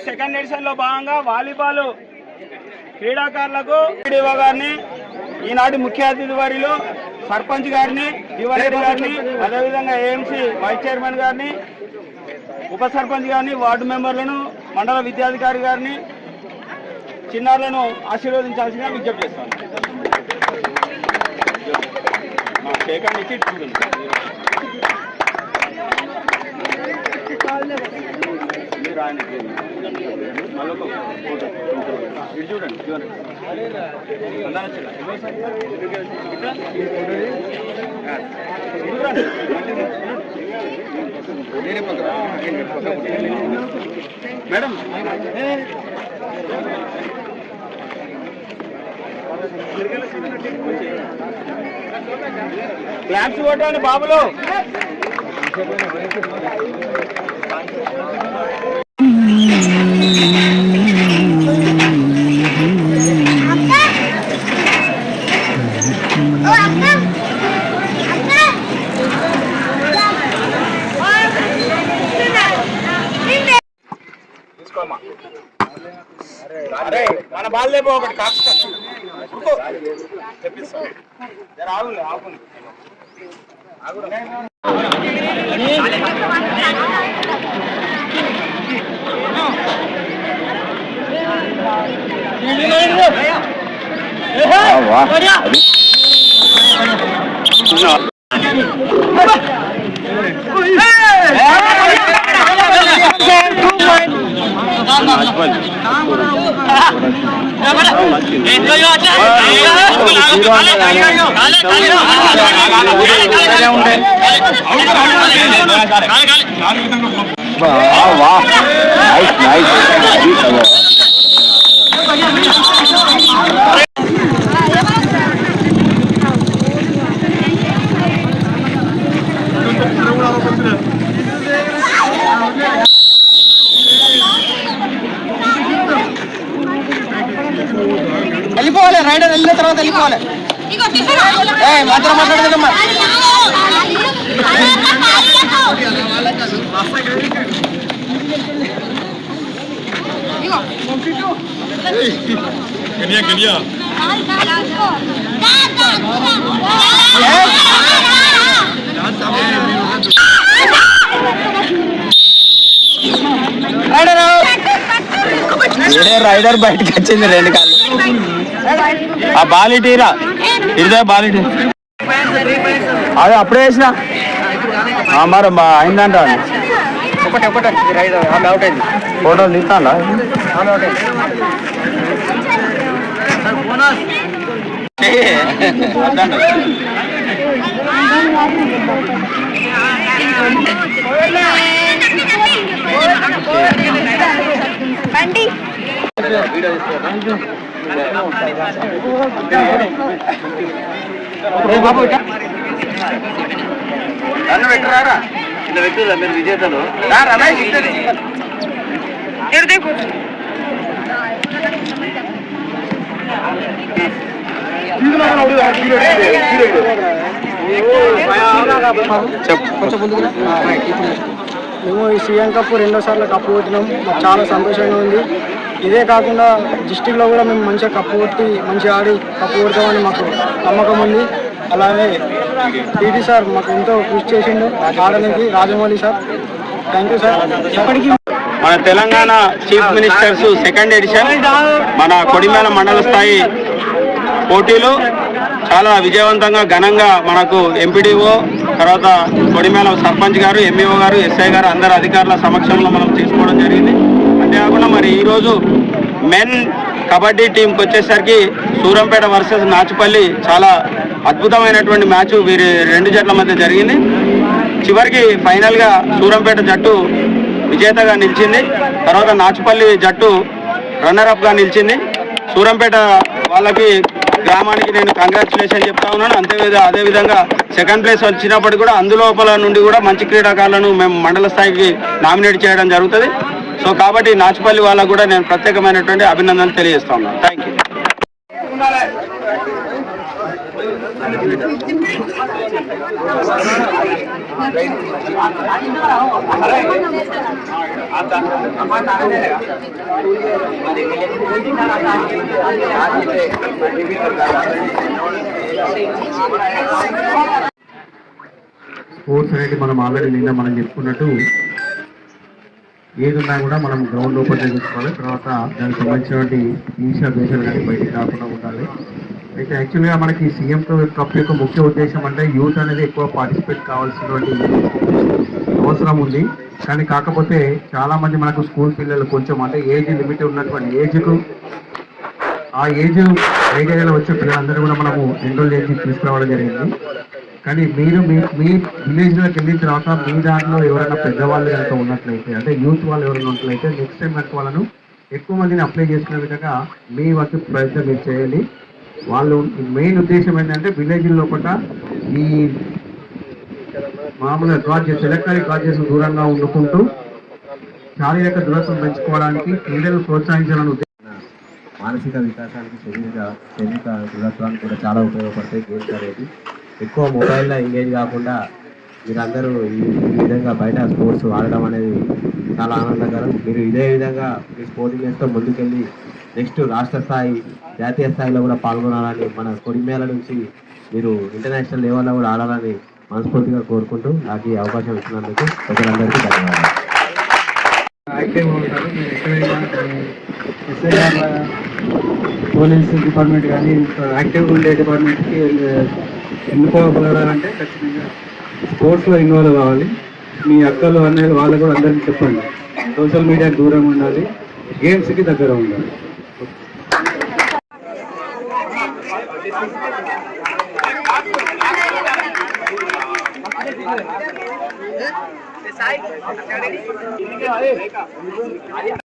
Second edition లో భాగంగా volleyball క్రీడాకారులకు డిఓ గారిని, ఈనాటి ముఖ్య అతిథి వారిలో సర్పంచ్ గారిని, దివారెడ్డి గారిని, అదేవిధంగా ఏఎంసీ వైస్ చైర్మన్ గారిని, ఉప సర్పంచ్ గారిని, వార్డు మెంబర్లను, మండల విద్యాధికారి గారిని, చిన్నారులను ఆశీర్వదించాల్సిందిగా విజ్ఞప్తి చేస్తాను. సేకండ్ ఇచ్చి చూడండి. మీరు ఆయన మళ్ళీ ఇటు చూడండి. మేడం క్లాప్స్ కొట్టండి బాబులు. తీసుకోమ్మా. అరే మన బాల్ లేపో ఒకటి కాస్త చెప్పిస్తా. ఆగుంది ఆగుంది వెళ్ళిపోవాలి. రైడర్ వెళ్ళిన తర్వాత వెళ్ళిపోవాలి. మాత్రం మాట్లాడదమ్మా. రైడర్ బయటకు వచ్చింది. రెండు కాళ్ళు ఆ బాలిటీరా ఇదే బాలిటీ అదే అప్పుడే వేసిన మరి అయిందంట. ఒకటి అవుట్ అయింది. ఫోటోలు తీస్తాను. అన్న పెట్టరారా ఇలా పెట్టు. మీరు విజేతలు మేము ఈ సీఎం కప్ 2వ సార్లు కప్పు కొట్టినాం. మాకు చాలా సంతోషంగా ఉంది. ఇదే కాకుండా డిస్టిక్లో కూడా మేము మంచిగా కప్పు కొట్టి మంచిగా ఆడి కప్పు కొడతామని మాకు నమ్మకం ఉంది. అలాగే పీటీ సార్ మాకు ఎంతో కృషి చేసిండు ఆడడానికి. Rajamouli sir thank you sir. ఎప్పటికీ మన Telangana chief ministers second edition మన కొడిమేల మండల స్థాయి పోటీలు చాలా విజయవంతంగా ఘనంగా మనకు ఎంపీడీఓ, తర్వాత కొడిమేల సర్పంచ్ గారు, ఎంఈఓ గారు, ఎస్ఐ గారు అందరు అధికారుల సమక్షంలో మనం తీసుకోవడం జరిగింది. అంతేకాకుండా మరి ఈరోజు మెన్ కబడ్డీ టీంకి వచ్చేసరికి సూరంపేట వర్సెస్ నాచుపల్లి చాలా అద్భుతమైనటువంటి మ్యాచ్ వీరి రెండు జట్ల మధ్య జరిగింది. చివరికి ఫైనల్గా సూరంపేట జట్టు విజేతగా నిలిచింది. తర్వాత నాచుపల్లి జట్టు రన్నరప్గా నిలిచింది. సూరంపేట వాళ్ళకి గ్రామానికి నేను కంగ్రాచులేషన్ చెప్తా ఉన్నాను. అదేవిధంగా సెకండ్ ప్లేస్ వచ్చినప్పటికీ కూడా అందులోపల నుండి కూడా మంచి క్రీడాకారులను మేము మండల స్థాయికి నామినేట్ చేయడం జరుగుతుంది. సో కాబట్టి నాచుపల్లి వాళ్ళకు కూడా నేను ప్రత్యేకమైనటువంటి అభినందనలు తెలియజేస్తా ఉన్నాను. Thank you. స్పోర్ట్స్ అనేది మనం ఆల్రెడీ నిన్న మనం చెప్పుకున్నట్టు ఏదున్నా కూడా మనం గ్రౌండ్ లోపల చూసుకోవాలి. తర్వాత దానికి సంబంధించినటువంటి ఈషా బేషాలు కానీ బయటికి రాకుండా ఉండాలి. అయితే యాక్చువల్గా మనకి సీఎం కప్ యొక్క ముఖ్య ఉద్దేశం అంటే యూత్ అనేది ఎక్కువ పార్టిసిపేట్ కావాల్సినటువంటి అవసరం ఉంది. కానీ కాకపోతే చాలామంది మనకు స్కూల్ పిల్లలు కొంచెం అంటే ఏజ్ లిమిట్ ఉన్నటువంటి ఏజ్కు ఆ ఏజ్ ఏరియాలో వచ్చే పిల్లలందరూ కూడా మనము ఎన్రోల్ చేసి తీసుకురావడం జరిగింది. కానీ మీరు మీ విలేజ్లోకి వెళ్ళిన తర్వాత మీ దాంట్లో ఎవరైనా పెద్దవాళ్ళు కనుక ఉన్నట్లయితే అంటే యూత్ వాళ్ళు ఎవరైనా ఉన్నట్లయితే నెక్స్ట్ టైం కనుక వాళ్ళను ఎక్కువ మందిని అప్లై చేసుకునే విధంగా మీ వరకు ప్రయత్నం మీరు చేయాలి. వాళ్ళు మెయిన్ ఉద్దేశం ఏంటంటే విలేజ్ లోపల ఈ మామూలుగా గాడ్జెస్ ఎలక్ట్రానిక్ గాడ్జెస్ దూరంగా ఉండుకుంటూ శారీరక దృఢత్వం పెంచుకోవడానికి క్రీడలు ప్రోత్సహించాలని ఉద్దేశం. మానసిక వికాసానికి శరీర దృఢత్వానికి కూడా చాలా ఉపయోగపడతాయి గేమ్స్ అనేది. ఎక్కువ మొబైల్లో ఎంగేజ్ కాకుండా మీరందరూ ఈ విధంగా బయట స్పోర్ట్స్ ఆడడం అనేది చాలా ఆనందకరం. మీరు ఇదే విధంగా మీ స్పోర్టింగ్ గేమ్స్తో ముందుకెళ్ళి నెక్స్ట్ రాష్ట్ర స్థాయి జాతీయ స్థాయిలో కూడా పాల్గొనాలని మన కొడిమేల నుంచి మీరు ఇంటర్నేషనల్ లెవెల్లో కూడా ఆడాలని మనస్ఫూర్తిగా కోరుకుంటూ నాకు ఈ అవకాశం ఇచ్చినందుకు ప్రజలందరికీ ధన్యవాదాలు. యాక్టివ్గా ఉంటారు. ఎస్ఐఆర్ పోలీస్ డిపార్ట్మెంట్ కానీ యాక్టివ్గా ఉండే డిపార్ట్మెంట్కి ఎన్నుకోగలగాలంటే ఖచ్చితంగా స్పోర్ట్స్లో ఇన్వాల్వ్ కావాలి. మీ అక్కలు అనేది వాళ్ళు కూడా అందరికీ చెప్పండి. సోషల్ మీడియాకి దూరంగా ఉండాలి, గేమ్స్కి దగ్గర ఉండాలి.